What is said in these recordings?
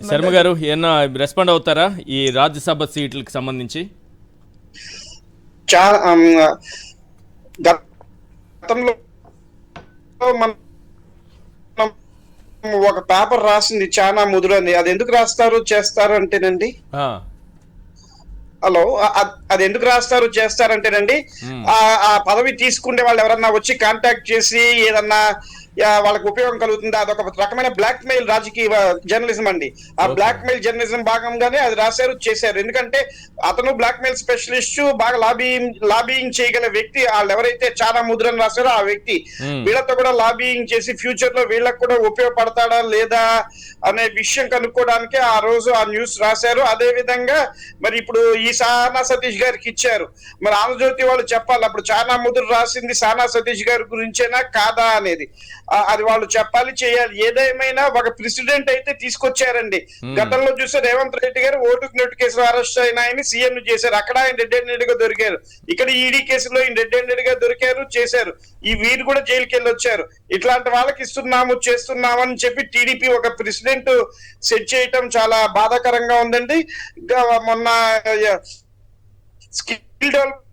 శర్మ గారు ఏమన్నా రెస్పాండ్ అవుతారా ఈ రాజ్యసభ సీట్లకు సంబంధించి? చాలా గతంలో మనం ఒక పేపర్ రాసింది చాలా ముదురని. అది ఎందుకు రాస్తారు చేస్తారు అంటేనండి, ఆ, హలో, అది ఎందుకు రాస్తారు చేస్తారంటేనండి, ఆ పదవి తీసుకునే వాళ్ళు ఎవరన్నా వచ్చి కాంటాక్ట్ చేసి ఏదన్నా వాళ్ళకి ఉపయోగం కలుగుతుంది. అదొక రకమైన బ్లాక్ మెయిల్ రాజకీయ జర్నలిజం అండి. ఆ బ్లాక్ మెయిల్ జర్నలిజం భాగంగానే అది రాశారు, చేశారు. ఎందుకంటే అతను బ్లాక్ మెయిల్ స్పెషలిస్ట్, బాగా లాబీయింగ్ చేయగల వ్యక్తి. వాళ్ళు ఎవరైతే చాలా ముద్రను రాశారో ఆ వ్యక్తి వీళ్ళతో కూడా లాబీయింగ్ చేసి ఫ్యూచర్ లో వీళ్ళకి కూడా ఉపయోగపడతాడా లేదా అనే విషయం కనుక్కోవడానికి ఆ రోజు ఆ న్యూస్ రాశారు. అదే విధంగా మరి ఇప్పుడు ఈ సానా సతీష్ గారికి ఇచ్చారు. మరి ఆంధ్రజ్యోతి వాళ్ళు చెప్పాలి అప్పుడు చాలా ముద్ర రాసింది సానా సతీష్ గారి గురించేనా కాదా అనేది. అది వాళ్ళు చెప్పాలి, చేయాలి. ఏదేమైనా ఒక ప్రెసిడెంట్ అయితే తీసుకొచ్చారండి. గతంలో చూస్తే రేవంత్ రెడ్డి గారు ఓటుకు నోటు కేసులో అరెస్ట్ అయిన ఆయన సీఎం చేశారు. అక్కడ ఆయన రెడ్ హ్యాండెడ్ గా దొరికారు. ఇక్కడ ఈడీ కేసులో ఆయన రెడ్ హ్యాండెడ్ గా దొరికారు, చేశారు. ఈ వీరు కూడా జైలుకి వెళ్ళి వచ్చారు. ఇట్లాంటి వాళ్ళకి ఇస్తున్నాము చేస్తున్నాము అని చెప్పి టీడీపీ ఒక ప్రెసిడెంట్ సెట్ చేయటం చాలా బాధాకరంగా ఉందండి. మొన్న స్కిల్ డెవలప్మెంట్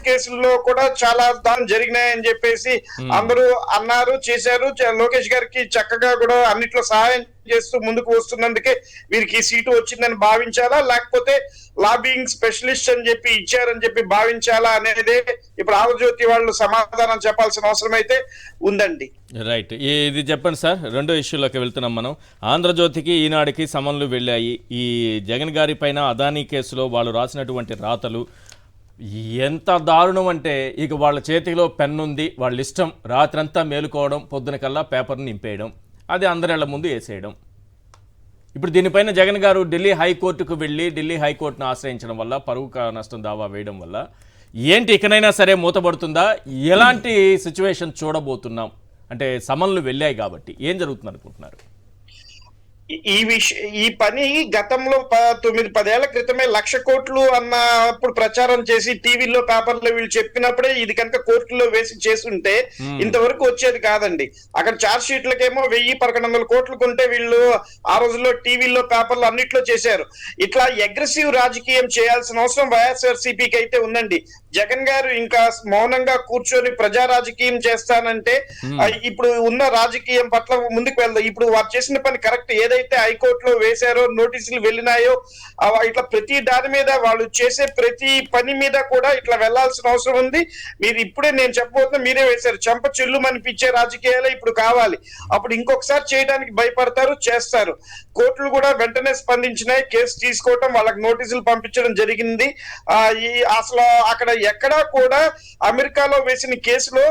కేసుల్లో కూడా చాలా దాని జరిగినాయని చెప్పేసి అందరూ అన్నారు, చేశారు. లోకేష్ గారికి చక్కగా కూడా అన్నిట్లో సహాయం చేస్తూ ముందుకు వస్తున్నందుకే వీరికి ఈ సీటు వచ్చిందని భావించాలా, లేకపోతే లాబింగ్ స్పెషలిస్ట్ అని చెప్పి ఇచ్చారని చెప్పి భావించాలా అనేదే ఇప్పుడు ఆంధ్రజ్యోతి వాళ్ళు సమాధానం చెప్పాల్సిన అవసరం అయితే ఉందండి. రైట్, ఇది చెప్పండి సార్. రెండో ఇష్యూలోకి వెళ్తున్నాం మనం. ఆంధ్రజ్యోతికి ఈనాడుకి సమన్లు వెళ్ళాయి. ఈ జగన్ గారి పైన అదానీ కేసులో వాళ్ళు రాసినటువంటి రాతలు ఎంత దారుణం అంటే, ఇక వాళ్ళ చేతిలో పెన్నుంది, వాళ్ళ ఇష్టం, రాత్రంతా మేలుకోవడం, పొద్దున కల్లా పేపర్ని నింపేయడం, అది అందరిళ్ల ముందు వేసేయడం. ఇప్పుడు దీనిపైన జగన్ గారు ఢిల్లీ హైకోర్టుకు వెళ్ళి ఢిల్లీ హైకోర్టును ఆశ్రయించడం వల్ల, పరువు నష్టం దావా వేయడం వల్ల ఏంటి ఇకనైనా సరే మూతపడుతుందా? ఎలాంటి సిచ్యువేషన్ చూడబోతున్నాం? అంటే సమన్లు వెళ్ళాయి కాబట్టి ఏం జరుగుతుంది అనుకుంటున్నారు? ఈ పని గతంలో 9-10 ఏళ్ల క్రితమే 1,00,000 కోట్లు అన్నప్పుడు ప్రచారం చేసి టీవీలో పేపర్లో వీళ్ళు చెప్పినప్పుడే ఇది కనుక కోర్టులో వేసి చేస్తుంటే ఇంతవరకు వచ్చేది కాదండి. అక్కడ చార్జ్ షీట్లకేమో 1,000-1,100 కోట్లు కొంటే వీళ్ళు ఆ రోజుల్లో టీవీలో పేపర్లు అన్నిట్లో చేశారు. ఇట్లా అగ్రెసివ్ రాజకీయం చేయాల్సిన అవసరం వైఎస్ఆర్సీపీకి అయితే ఉందండి. జగన్ గారు ఇంకా మౌనంగా కూర్చొని ప్రజా రాజకీయం చేస్తానంటే ఇప్పుడు ఉన్న రాజకీయం పట్ల ముందుకు వెళ్దాం. ఇప్పుడు వారు చేసిన పని కరెక్ట్. ఏదైతే హైకోర్టులో వేశారో, నోటీసులు వెళ్ళినాయో, ఇట్లా ప్రతి దాని మీద వాళ్ళు చేసే ప్రతి పని మీద కూడా ఇట్లా వెళ్లాల్సిన అవసరం ఉంది. మీరు ఇప్పుడే నేను చెప్పబోతున్నా, మీరే వేశారు. చెంప చెల్లు మనిపించే రాజకీయాలే ఇప్పుడు కావాలి. అప్పుడు ఇంకొకసారి చేయడానికి భయపడతారు, చేస్తారు. కోర్టులు కూడా వెంటనే స్పందించినాయి, కేసు తీసుకోవటం, వాళ్ళకి నోటీసులు పంపించడం జరిగింది. అసలు అక్కడ ఎక్కడా కూడా అమెరికాలో వేసిన కేసులో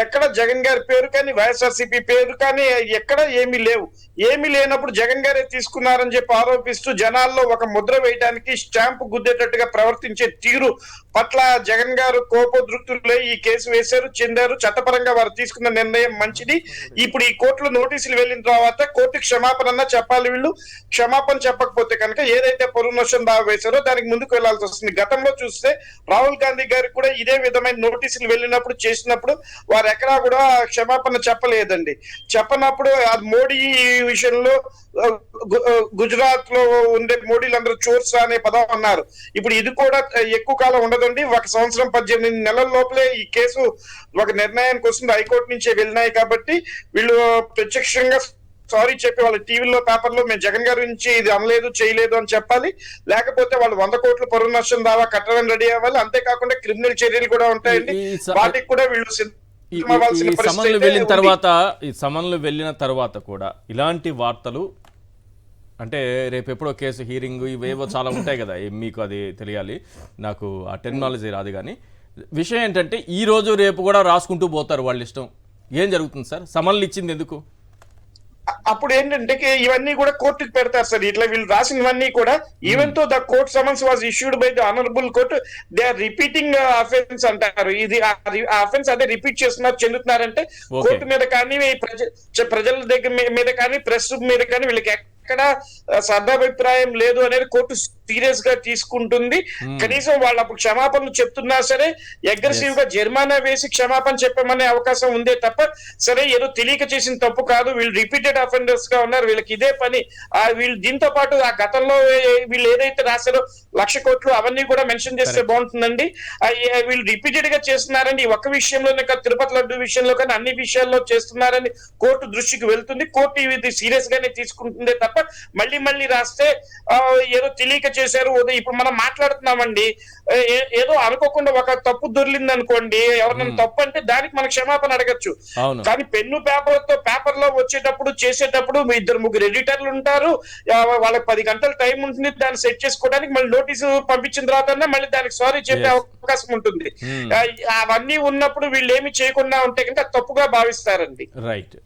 ఎక్కడ జగన్ గారి పేరు కానీ వైఎస్ఆర్సీపీ పేరు కానీ ఎక్కడ ఏమీ లేవు. ఏమీ లేనప్పుడు జగన్ గారే తీసుకున్నారని చెప్పి ఆరోపిస్తూ జనాల్లో ఒక ముద్ర వేయడానికి, స్టాంపు గుద్దేటట్టుగా ప్రవర్తించే తీరు పట్ల జగన్ గారు కోపోద్రుక్తులై ఈ కేసు వేశారు, చెందారు. చట్టపరంగా వారు తీసుకున్న నిర్ణయం మంచిది. ఇప్పుడు ఈ కోర్టులో నోటీసులు వెళ్ళిన తర్వాత కోర్టుకి క్షమాపణ చెప్పాలి. వీళ్ళు క్షమాపణ చెప్పకపోతే కనుక ఏదైతే పరువు నష్టం దావా వేశారో దానికి ముందుకు వెళ్లాల్సి వస్తుంది. గతంలో చూస్తే రాహుల్ గాంధీ గారికి కూడా ఇదే విధమైన నోటీసులు వెళ్ళినప్పుడు చేసినప్పుడు వారు ఎక్కడా కూడా క్షమాపణ చెప్పలేదండి. చెప్పనప్పుడు మోడీ విషయంలో గుజరాత్ లో ఉండే మోడీలందరూ చోర్స్ అనే పదం అన్నారు. ఇప్పుడు ఇది కూడా ఎక్కువ కాలం ఉండదండి. 1 సంవత్సరం 18 నెలల లోపలే ఈ కేసు ఒక నిర్ణయానికి వస్తుంది. హైకోర్టు నుంచే వెళ్ళినాయి కాబట్టి వీళ్ళు ప్రత్యక్షంగా సారీ చెప్పి వాళ్ళ టీవీలో పేపర్లో మేము జగన్ గారి నుంచి ఇది అనలేదు, చేయలేదు అని చెప్పాలి. లేకపోతే వాళ్ళు 100 కోట్ల పరువు నష్టం దావా కట్టడం రెడీ అవ్వాలి. అంతేకాకుండా క్రిమినల్ చర్యలు కూడా ఉంటాయండి. వాటికి కూడా వీళ్ళు ఈ సమన్లు వెళ్ళిన తర్వాత కూడా ఇలాంటి వార్తలు అంటే రేపు ఎప్పుడో కేసు హీరింగ్ ఇవేవో చాలా ఉంటాయి కదా, మీకు అది తెలియాలి, నాకు ఆ టెక్నాలజీ రాదు. కానీ విషయం ఏంటంటే ఈ రోజు రేపు కూడా రాసుకుంటూ పోతారు వాళ్ళ ఇష్టం. ఏం జరుగుతుంది సార్? సమన్లు ఇచ్చింది ఎందుకు? అప్పుడు ఏంటంటే ఇవన్నీ కూడా కోర్టుకి పెడతారు సార్. ఇట్లా వీళ్ళు రాసినవన్నీ కూడా even though the court summons was issued by the honourable court, they are repeating offence అంటారు. ఇది అఫెన్స్ అదే రిపీట్ చేస్తున్నారు, చెందుతున్నారంటే కోర్టు మీద కానీ ప్రజల దగ్గర మీద కానీ ప్రెస్ మీద కానీ వీళ్ళకి ఎక్కడ సదాభిప్రాయం లేదు అనేది కోర్టు సీరియస్ గా తీసుకుంటుంది. కనీసం వాళ్ళు అప్పుడు క్షమాపణలు చెప్తున్నా సరే అగ్రెసివ్ గా జరిమానా వేసి క్షమాపణ చెప్పమనే అవకాశం ఉందే తప్ప, సరే ఏదో తెలియక చేసిన తప్పు కాదు, వీళ్ళు రిపీటెడ్ అఫెండర్స్ గా ఉన్నారు, వీళ్ళకి ఇదే పని, వీళ్ళు దీంతో పాటు ఆ గతంలో వీళ్ళు ఏదైతే రాశారో 1,00,000 కోట్లు అవన్నీ కూడా మెన్షన్ చేస్తే బాగుంటుందండి. వీళ్ళు రిపీటెడ్ గా చేస్తున్నారండి, ఈ ఒక్క విషయంలోనే కాదు, తిరుపతి లడ్డు విషయంలో కానీ అన్ని విషయాల్లో చేస్తున్నారని కోర్టు దృష్టికి వెళ్తుంది. కోర్టు ఇది సీరియస్ గానే తీసుకుంటుందే తప్ప మళ్ళీ మళ్ళీ రాస్తే ఏదో తెలియక చేశారు. ఇప్పుడు మనం మాట్లాడుతున్నామండి, ఏదో అనుకోకుండా ఒక తప్పు దొర్లింది అనుకోండి, ఎవరినైనా తప్పు అంటే దానికి మనం క్షమాపణ అడగచ్చు. కానీ పెన్ను పేపర్ లో వచ్చేటప్పుడు చేసేటప్పుడు మీ 2-3 ఎడిటర్లు ఉంటారు, వాళ్ళకి 10 గంటల టైం ఉంటుంది దాన్ని సెట్ చేసుకోవడానికి. మళ్ళీ నోటీసు పంపించిన తర్వాత మళ్ళీ దానికి సారీ చెప్పే అవకాశం ఉంటుంది. అవన్నీ ఉన్నప్పుడు వీళ్ళు ఏమి చేయకుండా ఉంటే కనుక తప్పుగా భావిస్తారండి. రైట్.